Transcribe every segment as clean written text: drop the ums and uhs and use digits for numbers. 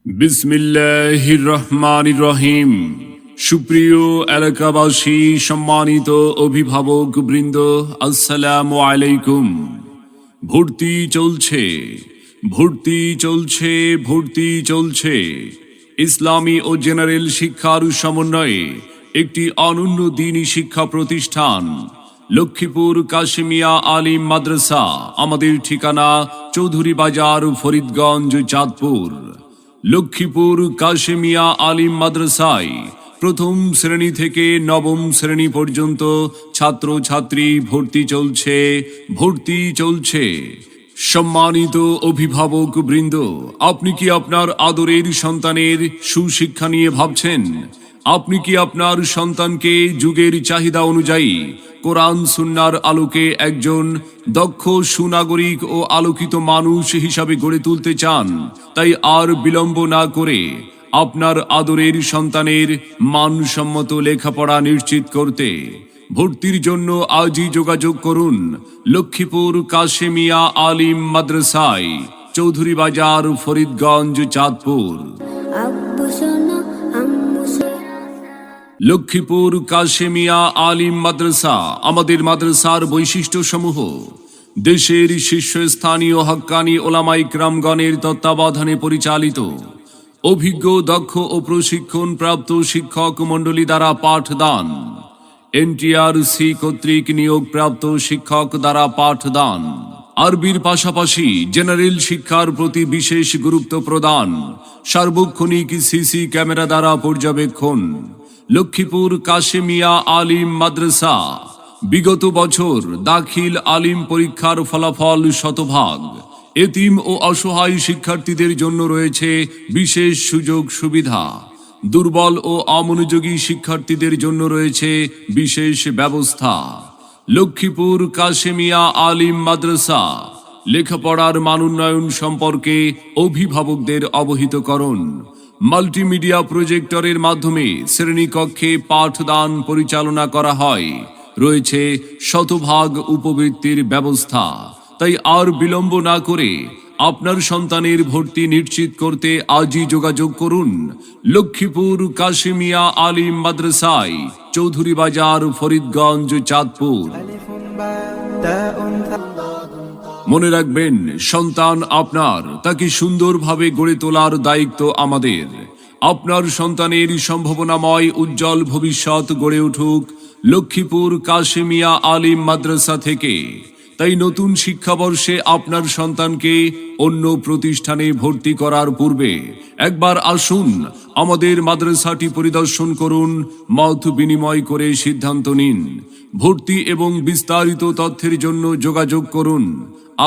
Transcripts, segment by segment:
বিসমিল্লাহির রহমানির রহিম। সুপ্রিয় এলাকাবাসী, সম্মানিত অভিভাবক বৃন্দ, আসসালামু আলাইকুম। ভর্তি চলছে, ভর্তি চলছে, ভর্তি চলছে। ইসলামী ও জেনারেল শিক্ষার সমন্বয়ে একটি অনন্য দ্বীনি শিক্ষা প্রতিষ্ঠান লক্ষ্মীপুর কাশেমিয়া আলিম মাদ্রাসা। আমাদের ঠিকানা চৌধুরী বাজার, ফরিদগঞ্জ, চাঁদপুর। লক্ষ্মীপুর কাশেমিয়া আলিম মাদ্রাসায় প্রথম শ্রেণী থেকে নবম শ্রেণী পর্যন্ত ছাত্রছাত্রী ভর্তি চলছে, ভর্তি চলছে। সম্মানিত অভিভাবক বৃন্দ, আপনি কি আপনার আদরের সন্তানের সুশিক্ষা নিয়ে ভাবছেন? আপনি কি আপনার সন্তানকে যুগের চাহিদা অনুযায়ী কোরআন সুন্নাহর আলোকে একজন দক্ষ সুনাগরিক ও আলোকিত মানুষ হিসাবে গড়ে তুলতে চান? তাই আর বিলম্ব না করে আপনার আদরের সন্তানের মানসম্মত লেখাপড়া নিশ্চিত করতে ভর্তির জন্য আজই যোগাযোগ করুন লক্ষ্মীপুর কাশেমিয়া আলিম মাদ্রাসায়, চৌধুরী বাজার, ফরিদগঞ্জ, চাঁদপুর। লক্ষ্মীপুর কাশেমিয়া আলিম মাদ্রাসা। আমাদের মাদ্রাসার বৈশিষ্ট্য সমূহ: দেশের শীর্ষস্থানীয় হক্কানি ওলামায়ে কেরামগণের তত্ত্বাবধানে পরিচালিত, অভিজ্ঞ, দক্ষ ও প্রশিক্ষণ প্রাপ্ত শিক্ষক মণ্ডলী দ্বারা পাঠদান, NTRC কর্তৃক নিয়োগপ্রাপ্ত শিক্ষক দ্বারা পাঠদান, আরবির পাশাপাশি জেনারেল শিক্ষার প্রতি বিশেষ গুরুত্ব প্রদান, সার্বক্ষণিক CC ক্যামেরা দ্বারা পর্যবেক্ষণ। লক্ষ্মীপুর কাশেমিয়া আলিম মাদ্রাসা। বিগত বছর দাখিল আলিম পরীক্ষার ফলাফল শতভাগ। এতিম ও অসহায় শিক্ষার্থীদের জন্য রয়েছে বিশেষ সুযোগ সুবিধা। দুর্বল ও অমনোযোগী শিক্ষার্থীদের জন্য রয়েছে বিশেষ ব্যবস্থা। লক্ষ্মীপুর কাশেমিয়া আলিম মাদ্রাসা। লেখাপড়ার মানোন্নয়ন সম্পর্কে অভিভাবকদের অবহিতকরণ। মাল্টিমিডিয়া প্রজেক্টরের মাধ্যমে শ্রেণীকক্ষে পাঠদান পরিচালনা করা হয়। রয়েছে শতভাগ উপবৃত্তির ব্যবস্থা। তাই আর বিলম্ব না করে আপনার সন্তানের ভর্তি নিশ্চিত করতে আজই যোগাযোগ করুন লক্ষ্মীপুর কাশেমিয়া আলিম মাদ্রাসায়, চৌধুরী বাজার, ফরিদগঞ্জ, চাঁদপুর। মনে রাখবেন, সন্তান আপনার, তাকে সুন্দরভাবে গড়ে তোলার দায়িত্ব আমাদের। আপনার সন্তানের সম্ভাবনাময় উজ্জ্বল ভবিষ্যৎ গড়ে উঠুক লক্ষ্মীপুর কাশেমিয়া আলিম মাদ্রাসা থেকে। তাই নতুন শিক্ষাবর্ষে আপনার সন্তানকে অন্য প্রতিষ্ঠানে ভর্তি করার পূর্বে একবার আসুন আমাদের মাদ্রাসাটি পরিদর্শন করুন, মত বিনিময় করে সিদ্ধান্ত নিন। ভর্তি এবং বিস্তারিত তথ্যের জন্য যোগাযোগ করুন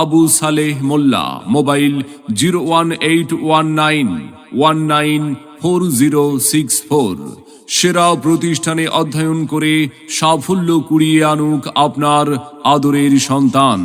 আবু সালেহ মোল্লা, মোবাইল 01819194064। সেরা প্রতিষ্ঠানে অধ্যয়ন করে সাফল্য কুড়িয়ে আনুক আপনার আদরের সন্তান।